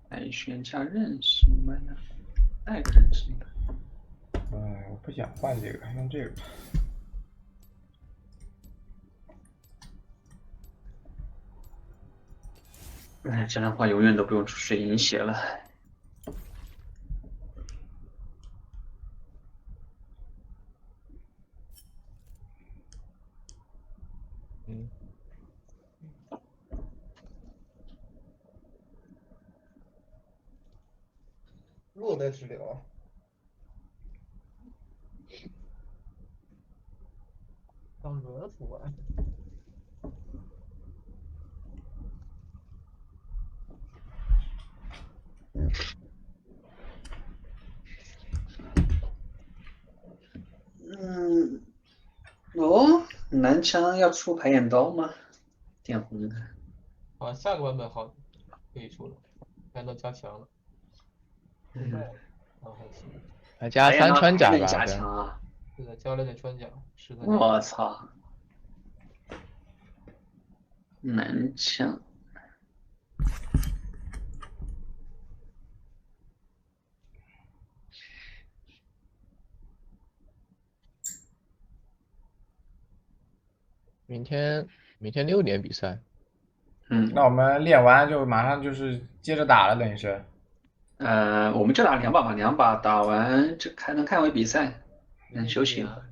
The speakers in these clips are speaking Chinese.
海选加认识吗？带个认识吧。哎，我不想换这个，用这个吧。哎，这样的话永远都不用出水银鞋了。嗯，落袋治疗啊。当轮辅啊。嗯，哦，男枪要出排眼刀吗？点红的。啊，下个版本好可以出了，看到加强了。现在啊还行，还加排眼3穿甲刀还能加吧好像。强啊！是的，加了点穿甲，13加。我操，男枪。明天6点比赛。嗯，那我们练完就马上就是接着打了，等于是。我们就打2把吧，2把打完就能看回比赛，能休息了。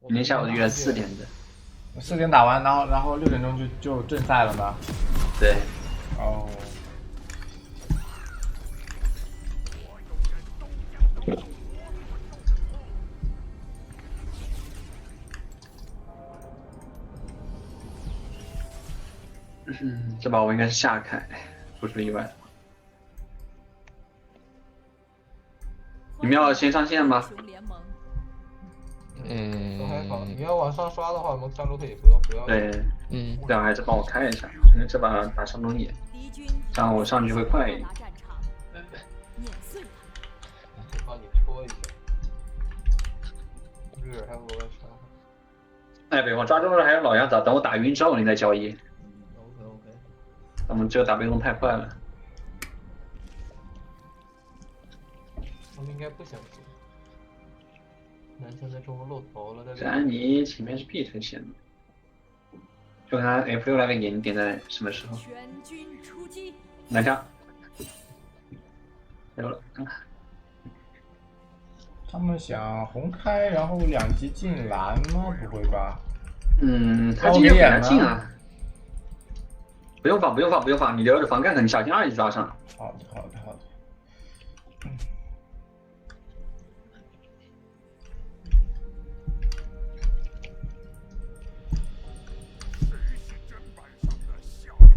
明天下午约4点的。4点打完，然后6点钟就正赛了吗？对。哦。这把我应该是下开，不出意外。你们要先上线吗？都还好，嗯你要往上刷的话，我们上路可以不要。对，最好还是帮我开一下，因为这把打上中野，这样我上去会快一点。帮你戳一下。日还有罗万杀。哎，北方抓住了还有老样子，等我打晕之后你再交易。OK。我们这个打被动太快了。他们应该不想接。男枪在中路露头了，詹妮前面是 B 特线的，就看他 F6那个眼点在什么时候。男枪，有了，看看。他们想红开，然后2级进蓝吗？不会吧？他进就给他进啊。不用放，不用放，不用放，你留着防盖，你小心2级抓上。好的，好的，好的。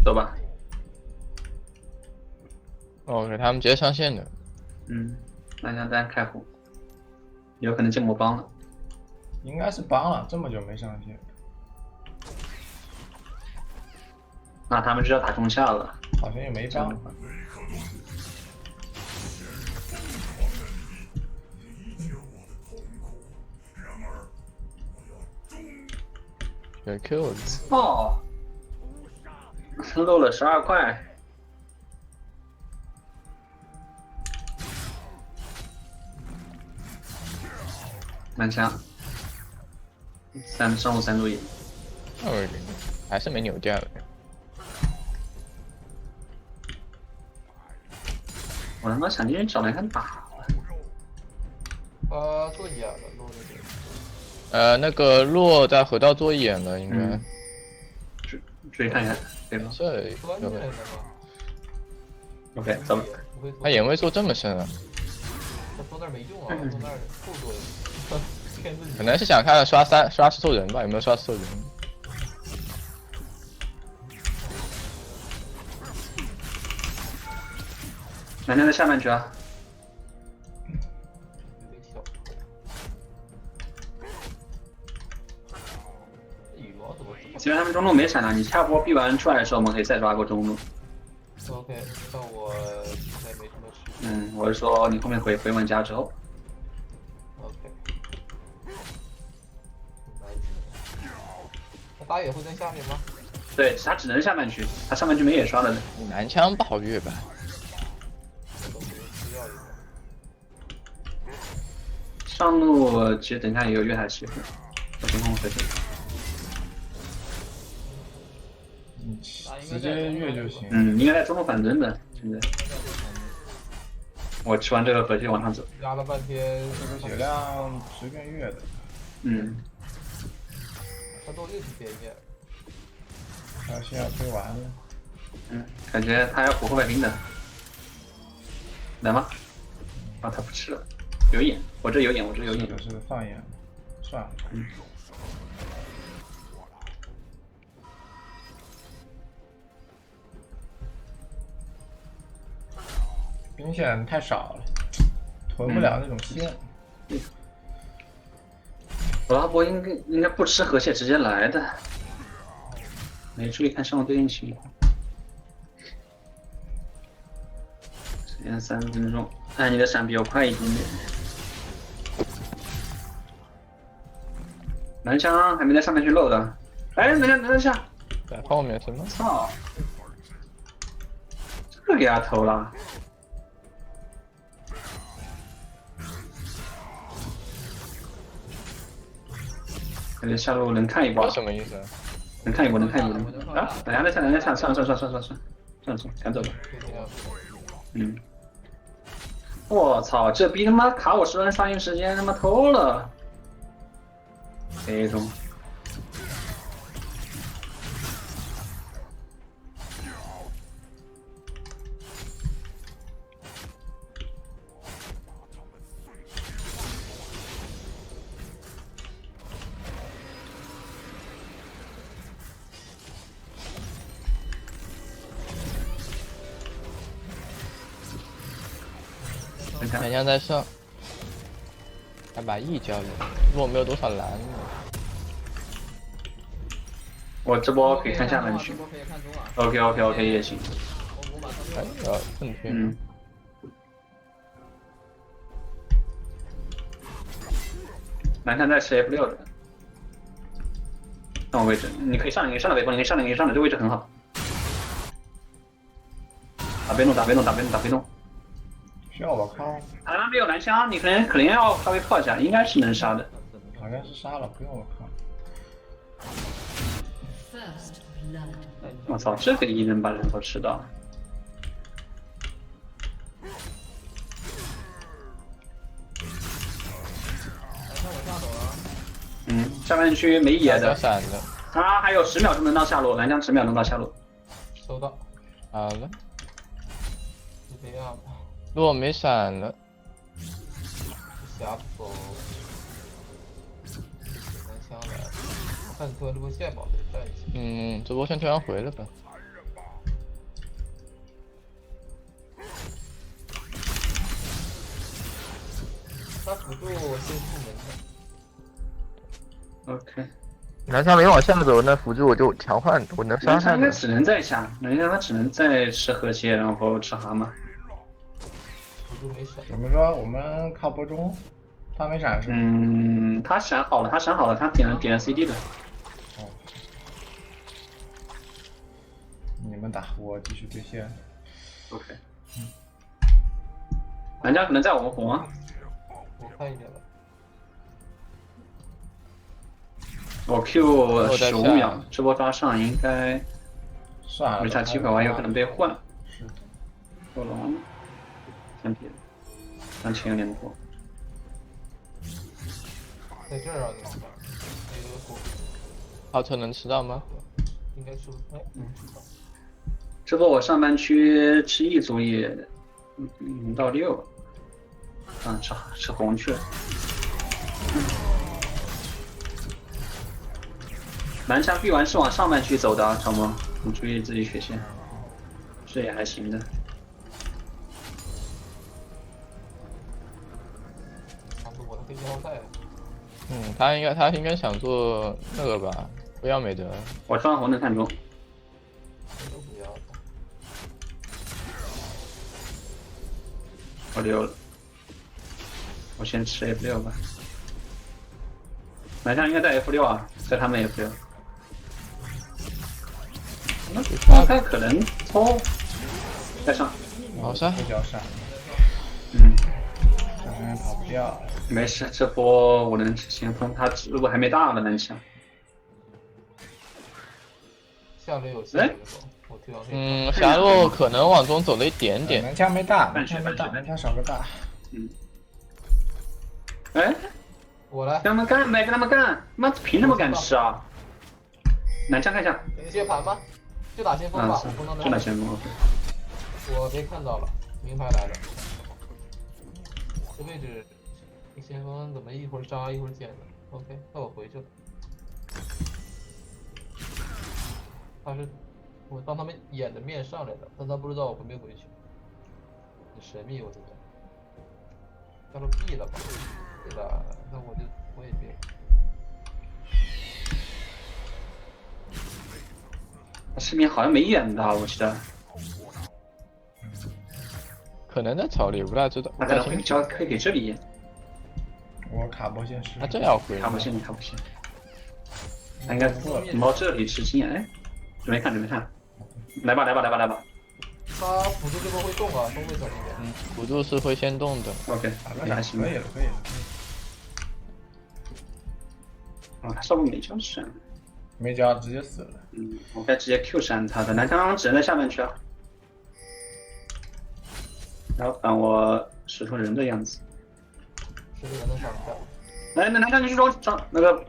走吧。哦，给他们直接上线的。蓝枪单开红，有可能建模帮了。应该是帮了，这么久没上线。那他们就要打中下了。好像也没帮。对 Q。哦，漏了12块。满枪，上路3注意。还是没扭掉。我他妈想进去找来看打了。做眼了，落那边。那个洛在河道做眼了，应该。注意看一下，对吧？这OK， 走吧。他眼位做这么深啊？他坐那儿没用啊，坐那儿后座。可能是想看刷石头人吧？有没有刷石头人？男枪在下半区啊。其实他们中路没闪了，你下波逼完出来的时候，我们可以再抓过中路。OK，那我现在没什么事。我是说你后面回玩家之后。OK。他打野会在下面吗？对，他只能下半区，他上半区没野刷了的。男枪不好越吧？上路其实等一下也有月台机会，我先控回去。你直接越就行。应该在中路反蹲的，现在。我吃完这个回去往上走。压了半天，这个血量随便越的。他都一直点点。他先要推完了。感觉他要补后排兵的。来吗？啊，他不吃了，有眼，我这有眼，我这有眼。是放眼，算了。兵线太少了，囤不了那种线。我拉波应该不吃河蟹直接来的，没注意看上路对应情况。时间3分钟，哎，你的闪比我快一点点。蓝枪还没在上面去漏的，哎，等下，在后面是吗？操，这个给他偷了。感觉下路能看一波，什么意思？能看一波，啊！等下再看，算了，赶走吧。我操，这逼他妈卡我10轮刷新时间，他妈偷了。这种。蓝枪在上，还把 E 交了，如果没有多少蓝。我这波可以看下半区。OK 也行。哎，正确。蓝枪在吃 F6的，那我位置，你可以上的微博，你可以上的，这位置很好。打被动。需要我靠？他那边有蓝枪，你可能要稍微靠一下，应该是能杀的。好像是杀了，不用我靠。我操，这个E能把人头吃到。下半区没野的。他还有10秒钟能到下路，蓝枪10秒钟到下路。收到。好了。就这样吧。如果没闪了，下走，蓝枪来了，看拖这波线吧，得站一下。这波先推完回了吧。他辅助先出门的。OK。蓝枪没往下走，那辅助我就调换，我能杀他。应该只能在下，他只能在吃河蟹，然后吃蛤蟆。怎么说？我们靠播中，他没闪是？他闪好了，他点了 CD 的。哦。你们打，我继续对线。OK。蓝枪可能在我们红啊。我看一点了。我 Q 15秒，这波抓上应该。算了。没啥机会，我有可能被换。是。过龙。先别，让钱有点多。在这儿啊，那个锅。奥特能吃到吗？应该吃不太。这波我上半区吃1组也5到6，吃红去了。蓝枪闭完是往上半区走的啊，小萌，你注意自己血线，这也还行的。他应该想做那个吧，不要美德。我穿红能看中。我溜了，我先吃 F6吧。蓝枪应该在 F6啊，在他们 F6。那他可能抽再上。好杀。比较闪。跑不掉。没事，这波我能吃先锋，他如果还没大了能抢。下路有线的时候，我推到这个。霞洛可能往中走了一点点。南枪没大，半血南枪没大，半血南枪少个大。哎，我来，跟他们干呗，跟他们干！妈凭什么敢吃啊？南枪看一下。能接盘吗？就打先锋吧，我不能就打先锋。我被看到了，名牌来了。这位置，这先锋怎么一会儿杀一会儿捡的 ？OK， 那我回去了。他是我当他们演的面上来的，但他不知道我回没回去，很神秘我觉得。要是闭了吧？对吧？那我也闭了。视频好像没演的，我记得。可能在草里，不太知道。他可能会交，可以给这里演。我卡波先试。他这要回。卡不信，卡不信。他应该猫这里吃经验，哎，准备看，准备看。来吧，来吧，来吧，来吧。他辅助这波会动啊，动会小心点。辅助是会先动的。OK，那还行。可以了，可以了。啊，他稍微没交闪。没交直接死了。我该直接 Q 闪他的，南枪只能在下面去啊。然后反我石头人的样子。石头人的上票。来，那南枪你去装那个。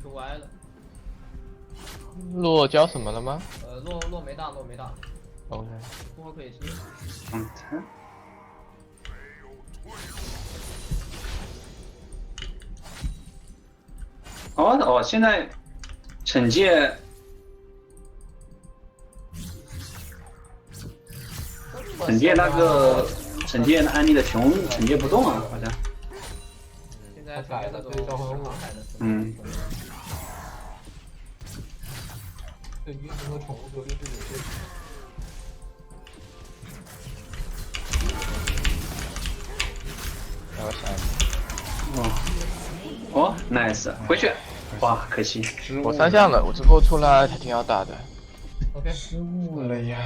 出歪了。洛交什么了吗？洛没大，洛没大。OK。波可以吃。哦，现在惩戒那个惩戒安利的熊惩戒不动啊，好像。现在改了，对召唤物。对英雄和宠物都是这种。让我想一下。哦 ，nice， 回去。哇，可惜。我3项了，我这波出来还挺好打的。 OK， 失误了呀，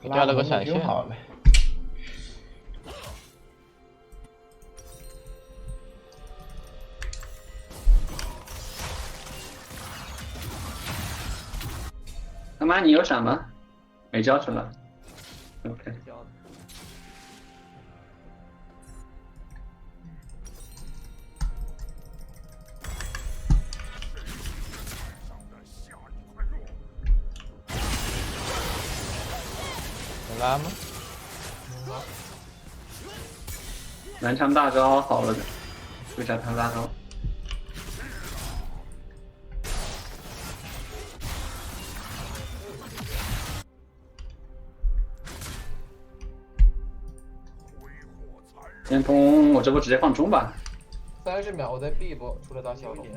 掉了个闪现。好了。他妈，你有闪吗？没交出来。OK。拉吗？南枪大招好了的，就叫他大招。先锋，我这波直接放中吧。30秒，我在 B 波出来打小龙。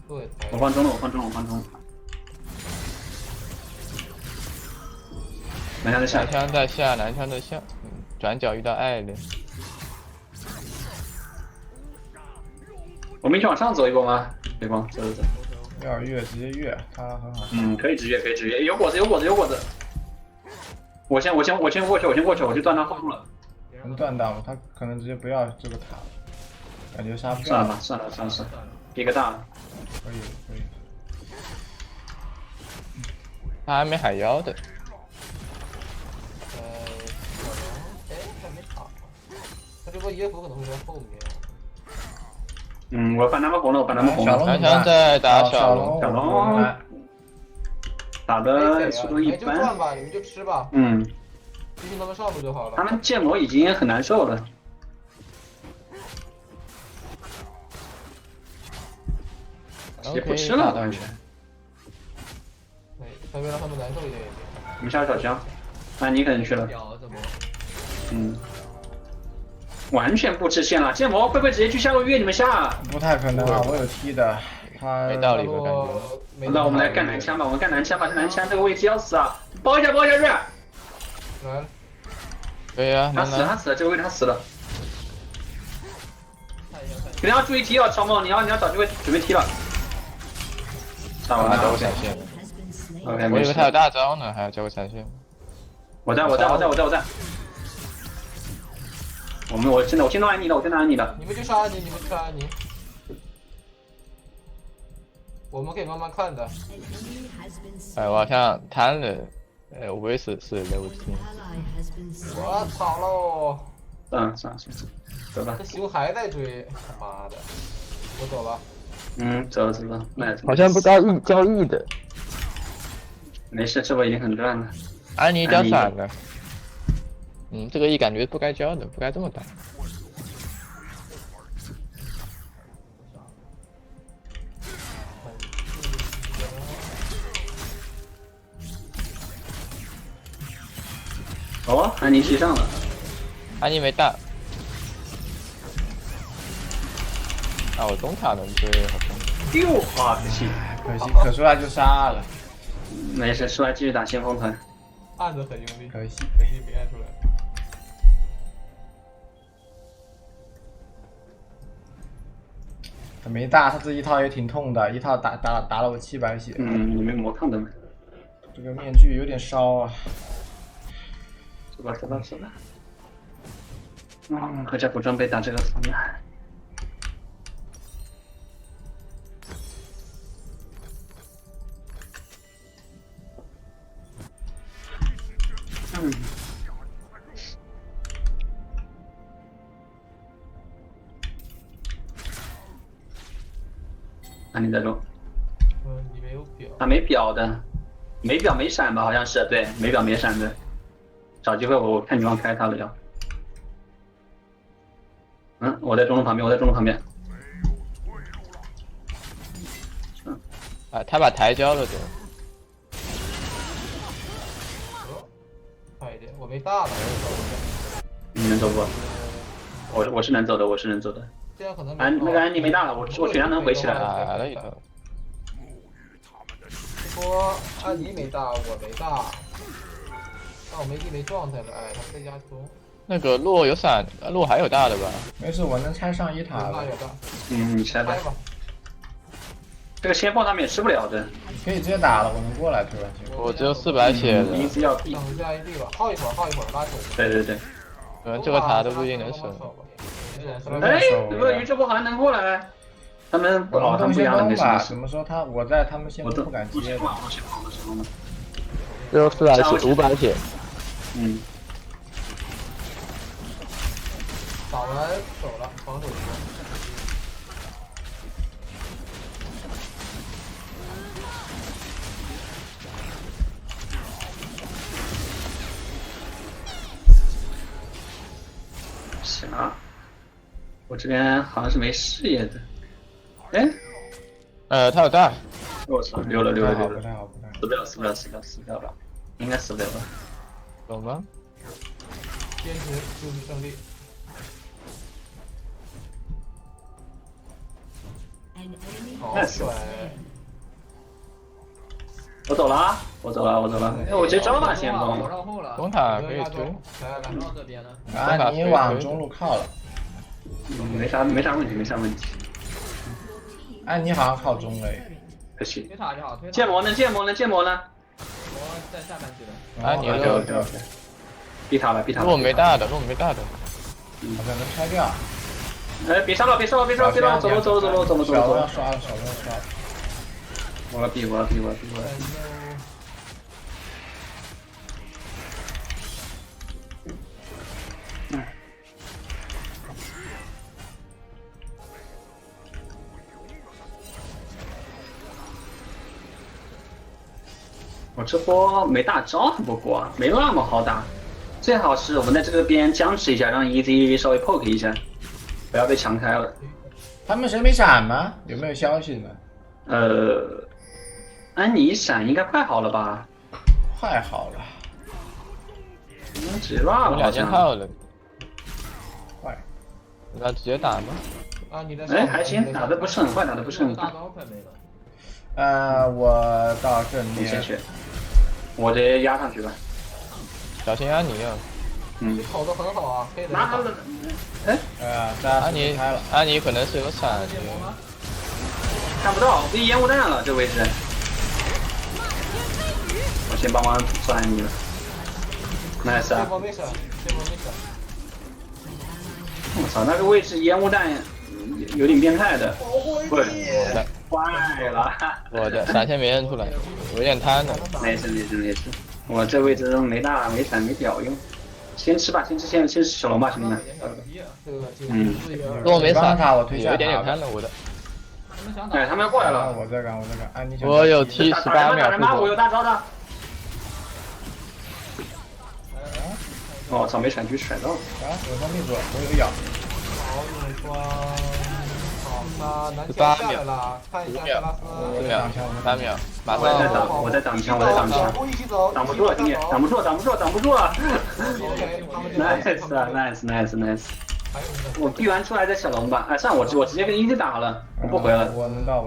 对。我放中了，我放中了，我放中了。南枪在下，南枪在下，南枪在下。转角遇到艾莲。我们一起往上走一波吗？对光，走走走。要越直接越，他很好。可以直越，可以直越，有果子，有果子，有果子。我先过去，我就断他后路了。能断到吗？他可能直接不要这个塔了，感觉杀不掉。算了吧，算了，一个大。可以，可以。他还没海妖的。小龙，哎，还没塔。他这波野辅可能会在后面。我翻他们红了，我翻他们红了。南枪在打小龙，小龙打的速度一般。你们就赚吧，你们就吃吧。逼他们上路就好了。他们剑魔已经很难受了。也不吃了，完全。稍微让他们难受一点也行。我们下小江，那你可能去了。完全不吃线了，剑魔会不会直接去下路越你们下？不太可能啊，我有踢的，他没道理我感觉。那我们来干南枪吧，我们干南枪吧，这南枪这个位置要死啊！包一下去。来了。可以啊，他死了，这个位置他死了。肯定要注意踢哦，超梦，你要找机会准备踢了。打完了，交个闪现。OK，我以为他有大招呢，还要交个闪现。我在。我现在安妮了，你们就杀安妮，我们可以慢慢看的。哎，我好像贪了，威斯是6级。我操喽！算了，走吧这。熊还在追，他妈的！我走了。走，那好像不交易的。没事，这波已经很赚了。安妮交闪了。这个 E 感觉不该交的，不该这么打。哦，安妮续上了。安妮没大。我中塔能追，好像。可惜。可出来就杀了。没事，出来继续打先锋团。按的很用力，可惜没按出来。他没大，他这一套也挺痛的，一套打了我700血。你没魔抗的吗？这个面具有点烧啊。走吧。合家补装备打这个方面。安妮在中。你没有表。他没表的，没表没闪吧？好像是，对，没表没闪的。找机会我看女王开他了要。我在中路旁边。他把台交了就。快一点，我没大了。你能走不？我是能走的。这样可能那个安妮没大了，我血量能回起来。来了一头。说安妮没大，我没大，但我没状态了，他在家中。那个洛有闪，洛还有大的吧？没事，我能拆上一塔了。有大。你拆吧。这个先锋他们也吃不了的。可以直接打了，我能过来突然间。我只有400血了。名字要避。等下一地吧，耗一会儿拉手。对。这个塔都不一定能守。怎么鱼这波还能过来？他们他们不一样的，没事。怎么说我在他们先锋不敢接的。只有400血，500血。打完走了，防守一个。行，我这边好像是没视野的。他有大。我操，溜了。不太好。死不了吧？应该死不了吧？懂吗？坚持就是胜利。好帅！我走了。我直接招了先锋。我绕后了。中塔可以追。来，绕这边了。安妮往中路靠了。没啥问题。安妮好像靠中了。可惜。推塔就好，推塔。建模呢？我在下半区了。安妮了。逼他了。洛没大的。好像能拆掉。别杀了，走了。小罗要刷了。我要逼。我这波没大招，不过没那么好打，最好是我们在这个边僵持一下，让 EZ 稍微 poke 一下，不要被强开了。他们谁没闪吗？有没有消息呢？安妮闪应该快好了吧？快好了。直接乱了，好像。2000套了。快。那直接打吗？还行，打的不是很快。大招快没了。我到正面。你先去。我直接压上去吧。小心安妮啊！跑得很好啊，可以拿他的。安妮可能是有闪。看不到，被烟雾弹了这位置。我先帮忙做安妮了。，nice 啊！波没闪，这波没闪。我操，那个位置烟雾弹有点变态的，对，坏了，我的闪现没摁出来，有点贪了。没事没事没事，我这位置没大没闪没屌用，先吃吧，先吃小龙吧，兄弟们。这个嗯，如果没闪，我推下有一点点贪了我的。哎，他们要过来了，我在干，哎，你我有 T 18秒打人吗？我有大招的。哦，我操，没闪狙甩到了。我上命左，我有咬。好，用光。好，那南枪下来了，看一下塞拉斯。 3秒，马上。我在挡枪，挡不住了，兄弟，挡不住了。nice。我避完出来再小龙吧，哎，算了，我直接跟一 T 打好了，我不回了。我能到。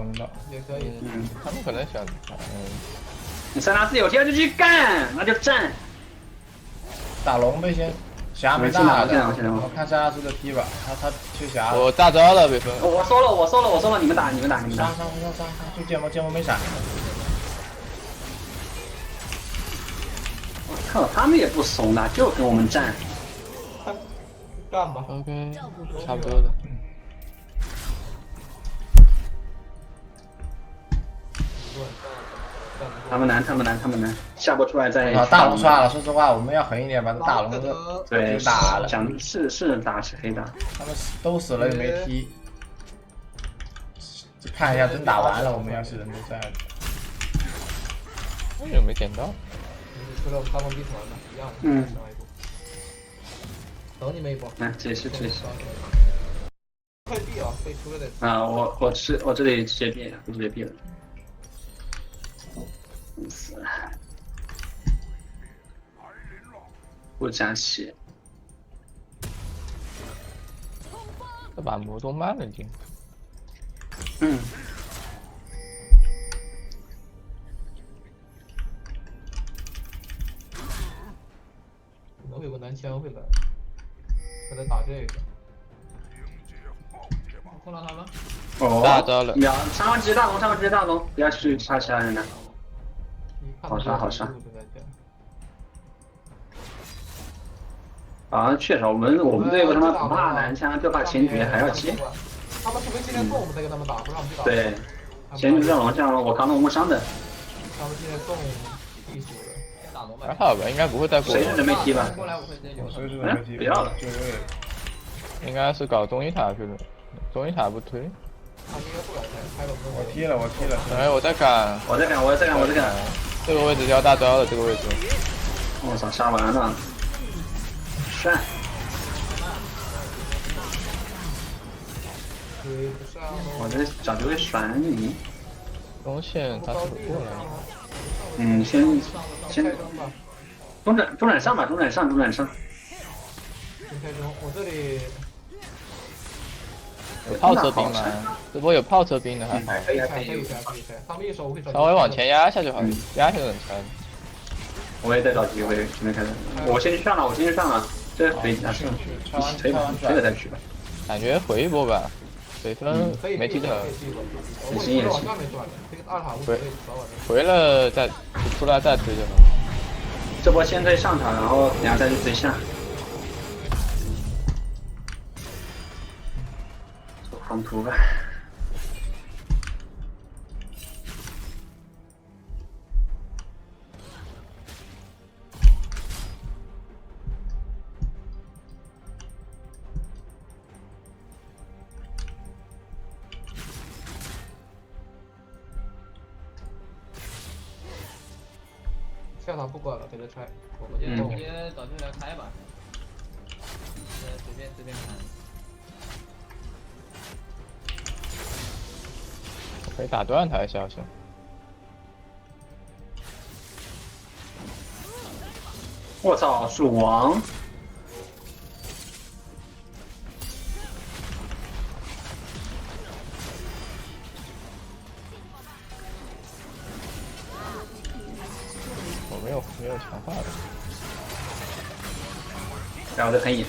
也可以。他们可能想，你塞拉斯有天就去干，那就战。打龙呗先，霞没大的，我看塞拉斯的 P 吧，他缺霞。我大招了，北风。我收了，你们打。杀，就剑魔没闪。我靠，他们也不怂的，就跟我们战。干吧。 OK， 差不多了。他们难，下播出来再。大龙刷了，说实话，我们要狠一点，把这大龙对打了。讲是打是黑打。他们都死了也没踢，看一下真打完了，我们要是人都在。为什么没点到？除了他们逼团的一样的。嗯。等你们一波。来，这是。快避啊！被出来的。啊，我这里直接避了。不加血。这把魔动慢了点。嗯。可能有个男枪会来，他在打这个。碰到他了。哦，大招了。上直接大龙，不要去杀其他人了。好杀。啊，确实，我们队伍他妈不怕蓝枪，就怕前局还要接。他们除非今天送我们再跟他们打，不让我们去打。对，前局这龙像我扛了无伤的。他们今天送艺术的，打龙吧。还好吧，应该不会再过。谁是准备踢吧？过来我会直接留。不要了。应该是搞中一塔去了，中一塔不推。他应该不敢开了。我踢了。哎，我在赶。这个位置就要大招了，这个位置。我操，杀完了。帅。我这找机会甩你。中线他是不过来。嗯，先中转上吧，中转上。先开中，我这里有炮车兵吗？这波有炮车兵的还好。可以开。他们一手我会稍微往前压一下就好了，压下就能拆。我也在找机会，准备开始。我先去上了，这可以拿上去，一起推吧，推了再去吧。感觉回一波吧，北风没踢成。行。回了再出来再推就好。这波先推上塔，然后等下再去推下。走黄图吧。下塔不管了，给他拆。我们就直接找机会来开吧。随便开。可以打断他一下，行。我操，鼠王！没有强化的。然后再喷影。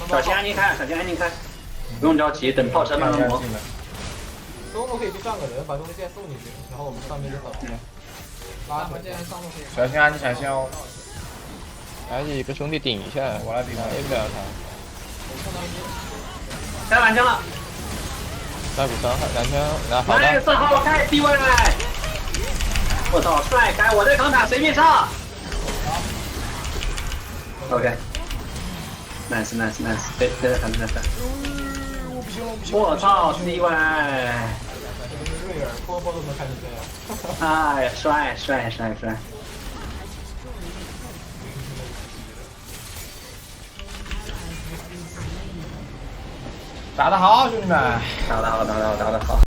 小心安静开，不用着急，等炮车慢慢磨。中路可以去上个人，把中路线送进去，然后我们上面就等。拉关键上路可以。小心啊，你小心哦。还是一个兄弟顶一下，我来顶吧 A 不了他，开完枪了，带补伤害2枪，然后好来的， 4号开 D 位，我操，帅开我的扛塔随便上。OK，nice，对，看。我操 D 位，瑞尔波波都能看成这样。哎呀，帅！打得好，兄弟们！打得好。